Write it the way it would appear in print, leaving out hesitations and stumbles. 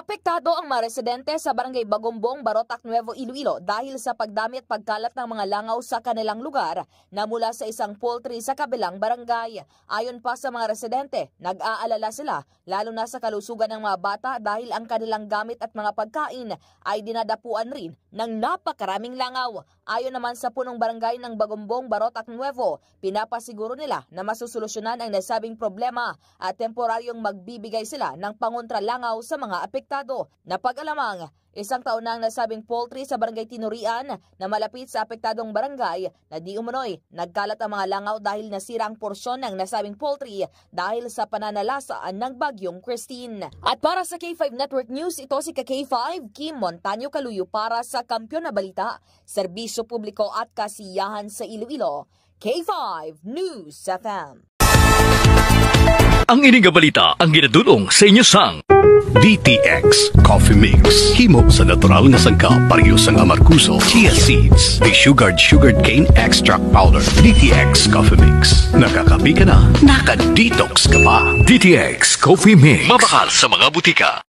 Apektado ang mga residente sa Barangay Bagombong, Barotac, Nuevo Iloilo dahil sa pagdami at pagkalat ng mga langaw sa kanilang lugar na mula sa isang poultry sa kabilang barangay. Ayon pa sa mga residente, nag-aalala sila lalo na sa kalusugan ng mga bata dahil ang kanilang gamit at mga pagkain ay dinadapuan rin ng napakaraming langaw. Ayon naman sa punong barangay ng Bagombong, Barotac, Nuevo, pinapasiguro nila na masusolusyonan ang nasabing problema at temporaryong magbibigay sila ng pangontralangaw sa mga apektado. Napag-alamang, isang taon na ang nasabing poultry sa Barangay Tinurian na malapit sa apektadong barangay na di umano'y nagkalat ang mga langaw dahil nasira ang porsyon ng nasabing poultry dahil sa pananalasaan ng bagyong Christine. At para sa K5 Network News, ito si K5 Kim Montaño Caluyo para sa Kampiyon na Balita, Serbisyo Publiko at Kasiyahan sa Iloilo, K5 News FM. Ang ining balita ang ginadulong sa inyo sang DTX Coffee Mix. Himo sa natural nga sangka pareho sang Amarcuso, chia seeds, sugared cane extract powder. DTX Coffee Mix. Nakakapi ka na, naka-detox ka pa. DTX Coffee Mix. Mabakal sa mga butika.